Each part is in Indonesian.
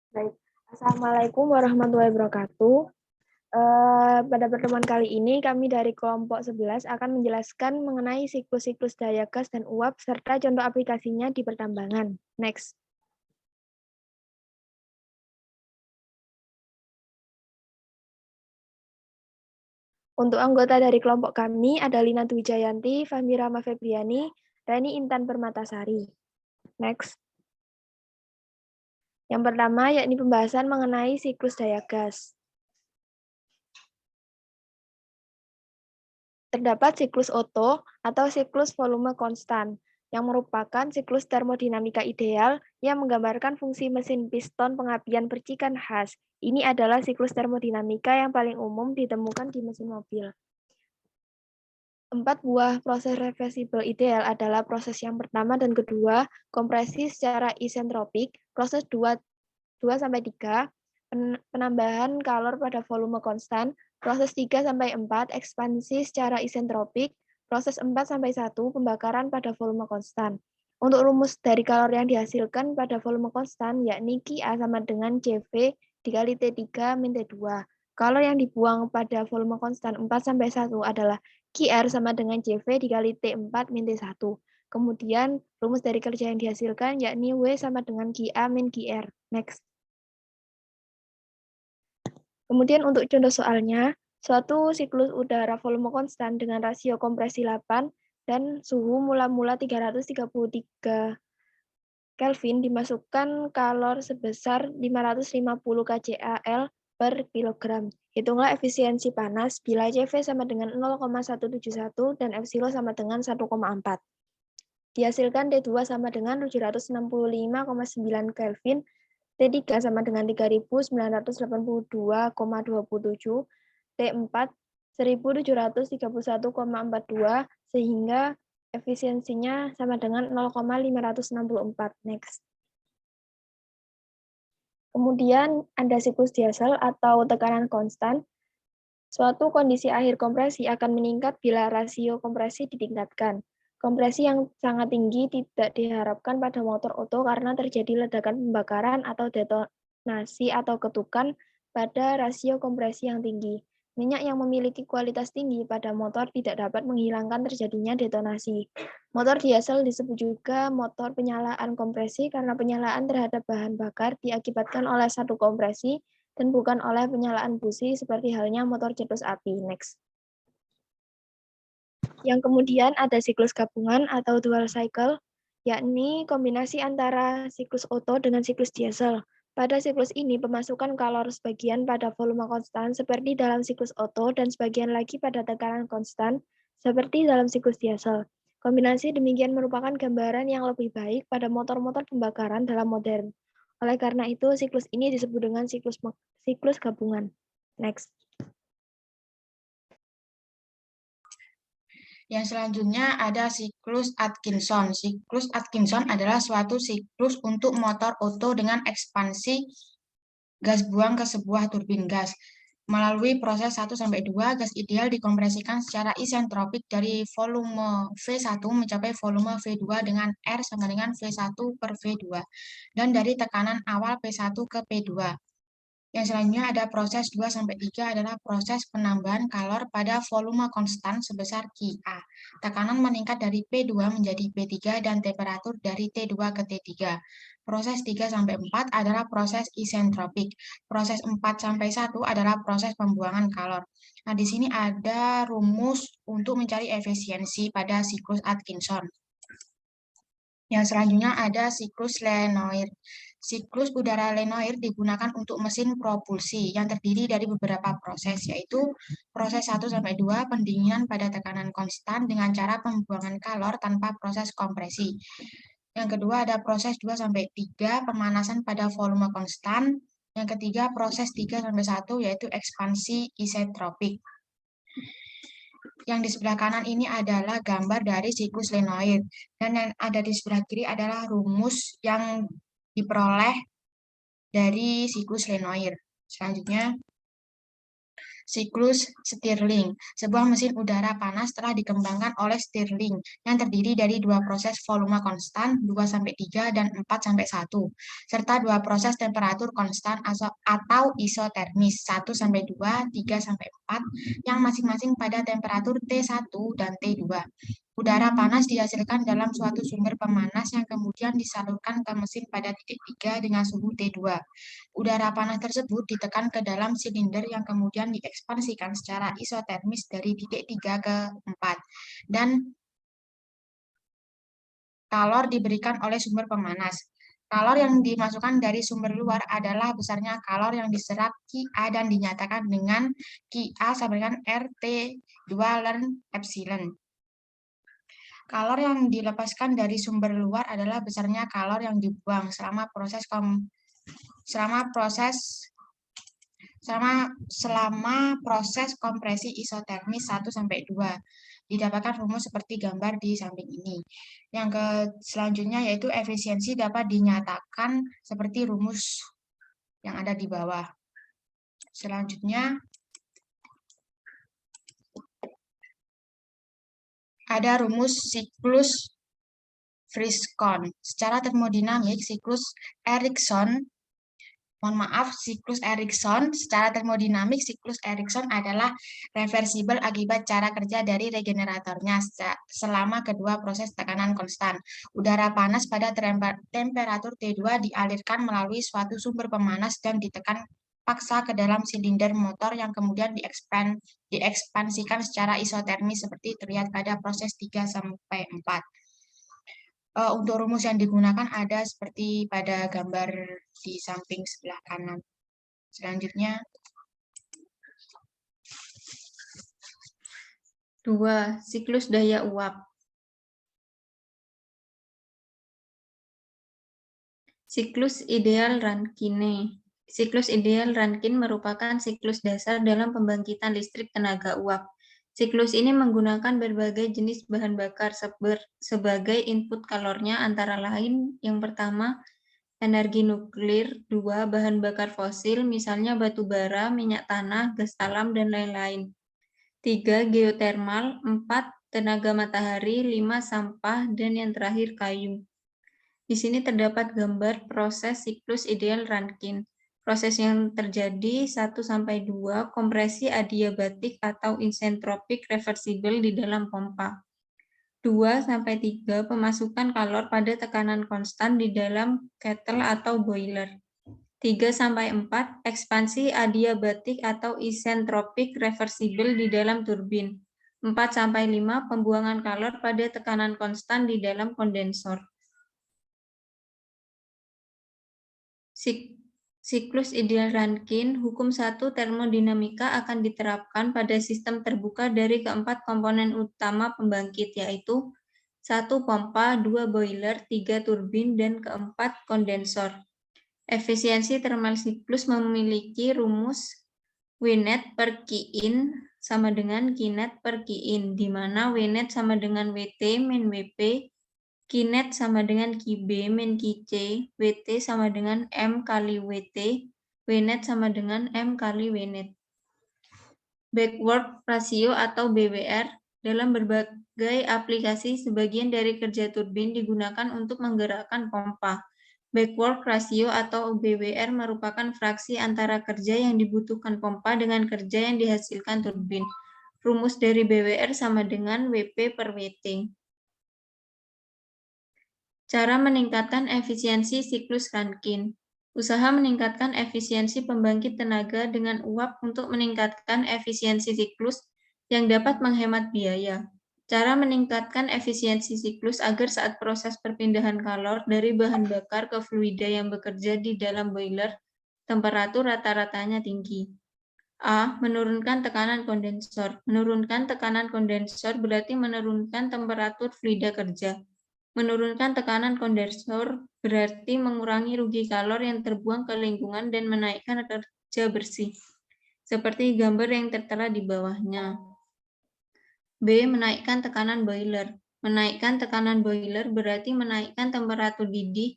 Baik. Assalamualaikum warahmatullahi wabarakatuh. Pada pertemuan kali ini, kami dari kelompok 11 akan menjelaskan mengenai siklus-siklus daya gas dan uap, serta contoh aplikasinya di pertambangan. Next. Untuk anggota dari kelompok kami ada Lina Dwi Jayanti, Fahmi Rama Febriani, Reni Intan Permatasari. Next. Yang pertama yakni pembahasan mengenai siklus daya gas. Terdapat siklus Otto atau siklus volume konstan, yang merupakan siklus termodinamika ideal yang menggambarkan fungsi mesin piston pengapian percikan khas. Ini adalah siklus termodinamika yang paling umum ditemukan di mesin mobil. 4 buah proses reversibel ideal adalah proses yang pertama dan kedua, kompresi secara isentropik, proses 2-3, penambahan kalor pada volume konstan, proses 3-4, ekspansi secara isentropik, proses 4-1, pembakaran pada volume konstan. Untuk rumus dari kalor yang dihasilkan pada volume konstan, yakni Qi A sama dengan CV dikali T3 min T2. Kalor yang dibuang pada volume konstan 4-1 adalah QR sama dengan CV dikali T4 min T1. Kemudian rumus dari kerja yang dihasilkan yakni W sama dengan QA min QR. Next. Kemudian untuk contoh soalnya, suatu siklus udara volume konstan dengan rasio kompresi 8 dan suhu mula-mula 333 Kelvin dimasukkan kalor sebesar 550 kcal per kilogram. Hitunglah efisiensi panas bila CV sama dengan 0,171 dan epsilon sama dengan 1,4. Dihasilkan T2 sama dengan 765,9 Kelvin, T3 sama dengan 3.982,27, T4 1.731,42, sehingga efisiensinya sama dengan 0,564. Next. Kemudian ada siklus Diesel atau tekanan konstan. Suatu kondisi akhir kompresi akan meningkat bila rasio kompresi ditingkatkan. Kompresi yang sangat tinggi tidak diharapkan pada motor Otto karena terjadi ledakan pembakaran atau detonasi atau ketukan pada rasio kompresi yang tinggi. Minyak yang memiliki kualitas tinggi pada motor tidak dapat menghilangkan terjadinya detonasi. Motor diesel disebut juga motor penyalaan kompresi karena penyalaan terhadap bahan bakar diakibatkan oleh satu kompresi dan bukan oleh penyalaan busi seperti halnya motor cetus api. Next. Yang kemudian ada siklus gabungan atau dual cycle, yakni kombinasi antara siklus Otto dengan siklus diesel. Pada siklus ini, pemasukan kalor sebagian pada volume konstan seperti dalam siklus Otto dan sebagian lagi pada tekanan konstan seperti dalam siklus diesel. Kombinasi demikian merupakan gambaran yang lebih baik pada motor-motor pembakaran dalam modern. Oleh karena itu, siklus ini disebut dengan siklus gabungan. Next. Yang selanjutnya ada siklus Atkinson. Siklus Atkinson adalah suatu siklus untuk motor Otto dengan ekspansi gas buang ke sebuah turbin gas. Melalui proses 1-2, gas ideal dikompresikan secara isentropik dari volume V1 mencapai volume V2 dengan R sama dengan V1 per V2, dan dari tekanan awal P1 ke P2. Yang selanjutnya ada proses 2-3 adalah proses penambahan kalor pada volume konstan sebesar QA. Tekanan meningkat dari P2 menjadi P3 dan temperatur dari T2 ke T3. Proses 3-4 adalah proses isentropik. Proses 4-1 adalah proses pembuangan kalor. Nah, di sini ada rumus untuk mencari efisiensi pada siklus Atkinson. Yang selanjutnya ada siklus Lenoir. Siklus udara Lenoir digunakan untuk mesin propulsi yang terdiri dari beberapa proses, yaitu proses 1-2, pendinginan pada tekanan konstan dengan cara pembuangan kalor tanpa proses kompresi. Yang kedua ada proses 2-3, pemanasan pada volume konstan. Yang ketiga proses 3-1, yaitu ekspansi isentropik. Yang di sebelah kanan ini adalah gambar dari siklus Lenoir, dan yang ada di sebelah kiri adalah rumus yang diperoleh dari siklus Lenoir. Selanjutnya, Siklus Stirling. Sebuah mesin udara panas telah dikembangkan oleh Stirling yang terdiri dari dua proses volume konstan 2-3 dan 4-1, serta dua proses temperatur konstan atau isotermis 1-2, 3-4 yang masing-masing pada temperatur T1 dan T2. Udara panas dihasilkan dalam suatu sumber pemanas yang kemudian disalurkan ke mesin pada titik 3 dengan suhu T2. Udara panas tersebut ditekan ke dalam silinder yang kemudian diekspansikan secara isotermis dari titik 3 ke 4. Dan kalor diberikan oleh sumber pemanas. Kalor yang dimasukkan dari sumber luar adalah besarnya kalor yang diserap Qi(A) dan dinyatakan dengan Qi(A) sama dengan RT2 ln epsilon. Kalor yang dilepaskan dari sumber luar adalah besarnya kalor yang dibuang selama proses kompresi isotermis 1-2. Didapatkan rumus seperti gambar di samping ini. Yang selanjutnya yaitu efisiensi dapat dinyatakan seperti rumus yang ada di bawah. Selanjutnya ada rumus siklus Frescon. Secara termodinamik, siklus Erikson secara termodinamik, siklus Erikson adalah reversibel akibat cara kerja dari regeneratornya selama kedua proses tekanan konstan. Udara panas pada temperatur T2 dialirkan melalui suatu sumber pemanas dan ditekan paksa ke dalam silinder motor yang kemudian diekspansikan secara isotermis seperti terlihat pada proses 3-4. Untuk rumus yang digunakan ada seperti pada gambar di samping sebelah kanan. Selanjutnya 2. Siklus daya uap. Siklus ideal Rankine. Siklus ideal Rankine merupakan siklus dasar dalam pembangkitan listrik tenaga uap. Siklus ini menggunakan berbagai jenis bahan bakar sebagai input kalornya, antara lain yang pertama, energi nuklir, 2. Bahan bakar fosil, misalnya batu bara, minyak tanah, gas alam, dan lain-lain. 3. Geotermal, 4. Tenaga matahari, 5. Sampah, dan yang terakhir kayu. Di sini terdapat gambar proses siklus ideal Rankine. Proses yang terjadi 1-2 kompresi adiabatik atau isentropik reversibel di dalam pompa. 2-3 pemasukan kalor pada tekanan konstan di dalam kettle atau boiler. 3-4 ekspansi adiabatik atau isentropik reversibel di dalam turbin. 4-5 pembuangan kalor pada tekanan konstan di dalam kondensor. Siklus ideal Rankine, hukum 1 termodinamika akan diterapkan pada sistem terbuka dari keempat komponen utama pembangkit, yaitu 1. Pompa, 2. Boiler, 3. Turbin, dan keempat kondensor. Efisiensi thermal siklus memiliki rumus Wnet per Qin sama dengan Qnet per Qin, di mana Wnet sama dengan Wt min Wp, Qnet sama dengan Qb min Qc, Wt sama dengan M kali Wt, Wnet sama dengan M kali Wnet. Backwork ratio atau BWR dalam berbagai aplikasi sebagian dari kerja turbin digunakan untuk menggerakkan pompa. Backwork ratio atau BWR merupakan fraksi antara kerja yang dibutuhkan pompa dengan kerja yang dihasilkan turbin. Rumus dari BWR sama dengan Wp per Wt. Cara meningkatkan efisiensi siklus Rankine. Usaha meningkatkan efisiensi pembangkit tenaga dengan uap untuk meningkatkan efisiensi siklus yang dapat menghemat biaya. Cara meningkatkan efisiensi siklus agar saat proses perpindahan kalor dari bahan bakar ke fluida yang bekerja di dalam boiler, temperatur rata-ratanya tinggi. A. Menurunkan tekanan kondensor. Menurunkan tekanan kondensor berarti menurunkan temperatur fluida kerja. Menurunkan tekanan kondensor berarti mengurangi rugi kalor yang terbuang ke lingkungan dan menaikkan kerja bersih, seperti gambar yang tertera di bawahnya. B. Menaikkan tekanan boiler. Menaikkan tekanan boiler berarti menaikkan temperatur didih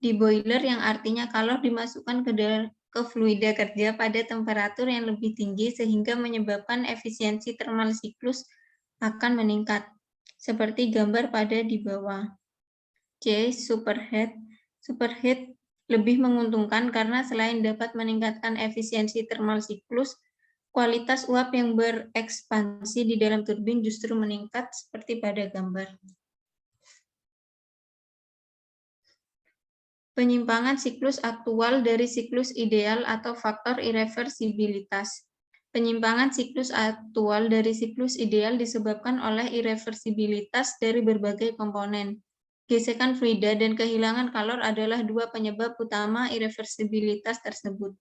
di boiler, yang artinya kalor dimasukkan ke fluida kerja pada temperatur yang lebih tinggi sehingga menyebabkan efisiensi termal siklus akan meningkat, seperti gambar pada di bawah. C. Superheat. Superheat lebih menguntungkan karena selain dapat meningkatkan efisiensi termal siklus, kualitas uap yang berekspansi di dalam turbin justru meningkat seperti pada gambar. Penyimpangan siklus aktual dari siklus ideal atau faktor irreversibilitas. Penyimpangan siklus aktual dari siklus ideal disebabkan oleh irreversibilitas dari berbagai komponen. Gesekan fluida dan kehilangan kalor adalah dua penyebab utama irreversibilitas tersebut.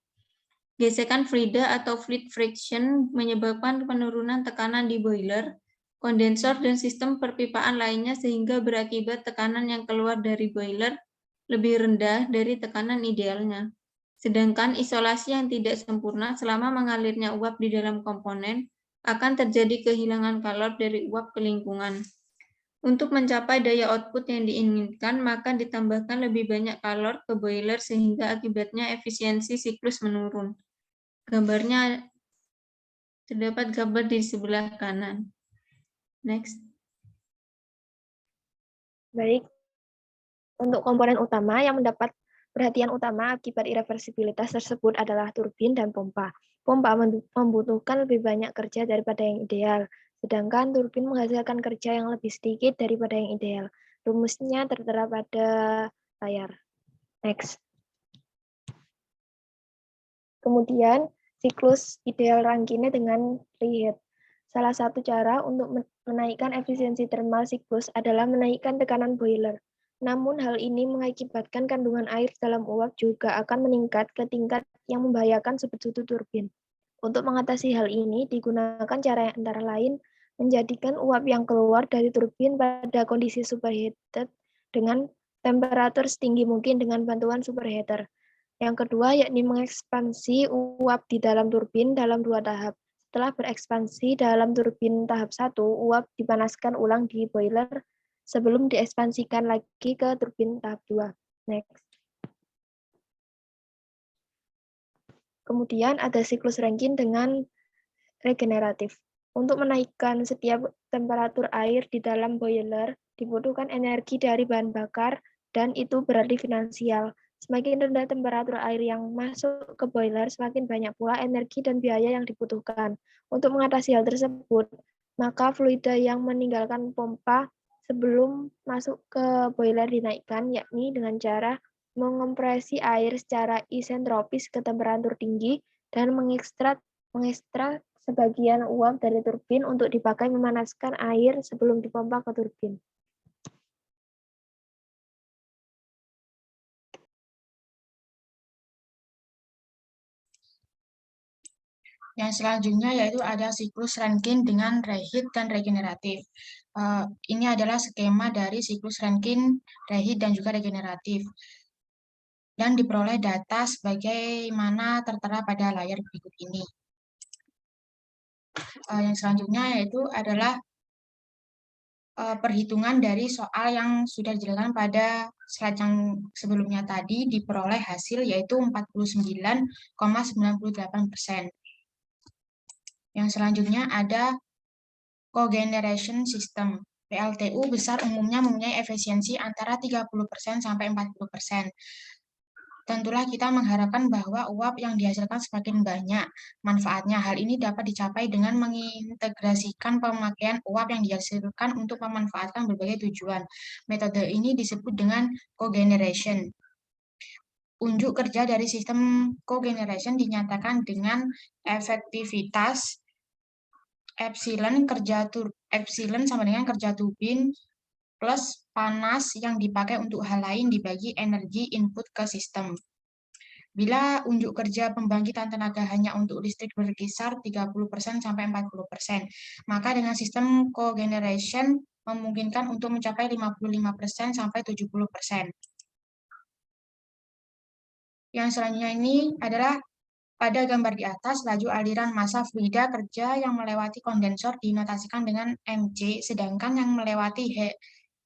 Gesekan fluida atau fluid friction menyebabkan penurunan tekanan di boiler, kondensor, dan sistem perpipaan lainnya sehingga berakibat tekanan yang keluar dari boiler lebih rendah dari tekanan idealnya. Sedangkan isolasi yang tidak sempurna selama mengalirnya uap di dalam komponen akan terjadi kehilangan kalor dari uap ke lingkungan. Untuk mencapai daya output yang diinginkan, maka ditambahkan lebih banyak kalor ke boiler sehingga akibatnya efisiensi siklus menurun. Gambarnya terdapat gambar di sebelah kanan. Next. Baik. Untuk komponen utama yang mendapat perhatian utama akibat irreversibilitas tersebut adalah turbin dan pompa. Pompa membutuhkan lebih banyak kerja daripada yang ideal, sedangkan turbin menghasilkan kerja yang lebih sedikit daripada yang ideal. Rumusnya tertera pada layar. Next. Kemudian, siklus ideal Rankine dengan reheat. Salah satu cara untuk menaikkan efisiensi termal siklus adalah menaikkan tekanan boiler. Namun hal ini mengakibatkan kandungan air dalam uap juga akan meningkat ke tingkat yang membahayakan suhu turbin. Untuk mengatasi hal ini, digunakan cara yang antara lain menjadikan uap yang keluar dari turbin pada kondisi superheated dengan temperatur setinggi mungkin dengan bantuan superheater. Yang kedua, yakni mengekspansi uap di dalam turbin dalam 2 tahap. Setelah berekspansi dalam turbin tahap 1, uap dipanaskan ulang di boiler sebelum diekspansikan lagi ke turbin tahap 2. Next. Kemudian ada siklus Rankine dengan regeneratif. Untuk menaikkan setiap temperatur air di dalam boiler, dibutuhkan energi dari bahan bakar, dan itu berarti finansial. Semakin rendah temperatur air yang masuk ke boiler, semakin banyak pula energi dan biaya yang dibutuhkan. Untuk mengatasi hal tersebut, maka fluida yang meninggalkan pompa sebelum masuk ke boiler dinaikkan, yakni dengan cara mengompresi air secara isentropis ke temperatur tinggi dan mengekstrak sebagian uap dari turbin untuk dipakai memanaskan air sebelum dipompa ke turbin. Yang selanjutnya yaitu ada siklus Rankine dengan reheat dan regeneratif. Ini adalah skema dari siklus Rankine, reheat, dan juga regeneratif. Dan diperoleh data sebagaimana tertera pada layar berikut ini. Yang selanjutnya yaitu adalah perhitungan dari soal yang sudah dijelaskan pada slide yang sebelumnya tadi, diperoleh hasil yaitu 49,98%. Yang selanjutnya ada cogeneration system. PLTU besar umumnya mempunyai efisiensi antara 30% sampai 40%. Tentulah kita mengharapkan bahwa uap yang dihasilkan semakin banyak manfaatnya. Hal ini dapat dicapai dengan mengintegrasikan pemakaian uap yang dihasilkan untuk memanfaatkan berbagai tujuan. Metode ini disebut dengan cogeneration. Unjuk kerja dari sistem cogeneration dinyatakan dengan efektivitas epsilon sama dengan kerja turbin plus panas yang dipakai untuk hal lain dibagi energi input ke sistem. Bila unjuk kerja pembangkitan tenaga hanya untuk listrik berkisar 30% sampai 40%, maka dengan sistem cogeneration memungkinkan untuk mencapai 55% sampai 70%. Yang selanjutnya ini adalah pada gambar di atas, laju aliran massa fluida kerja yang melewati kondensor dinotasikan dengan mc, sedangkan yang melewati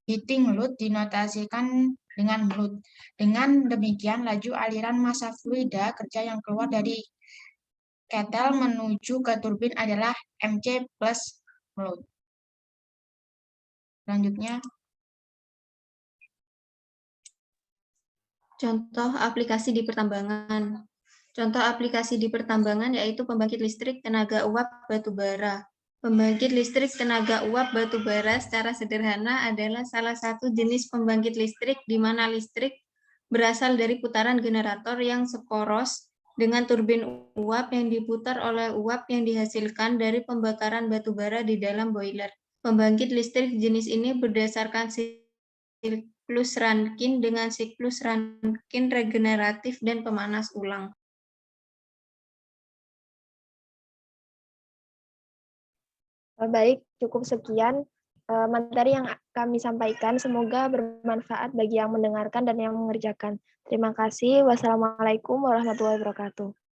heating load dinotasikan dengan belut. Dengan demikian, laju aliran massa fluida kerja yang keluar dari ketel menuju ke turbin adalah Mc plus belut. Selanjutnya, Contoh aplikasi di pertambangan. Contoh aplikasi di pertambangan yaitu pembangkit listrik tenaga uap batubara. Pembangkit listrik tenaga uap batubara secara sederhana adalah salah satu jenis pembangkit listrik di mana listrik berasal dari putaran generator yang seporos dengan turbin uap yang diputar oleh uap yang dihasilkan dari pembakaran batubara di dalam boiler. Pembangkit listrik jenis ini berdasarkan siklus Rankine dengan siklus Rankine regeneratif dan pemanas ulang. Baik, cukup sekian materi yang kami sampaikan. Semoga bermanfaat bagi yang mendengarkan dan yang mengerjakan. Terima kasih. Wassalamualaikum warahmatullahi wabarakatuh.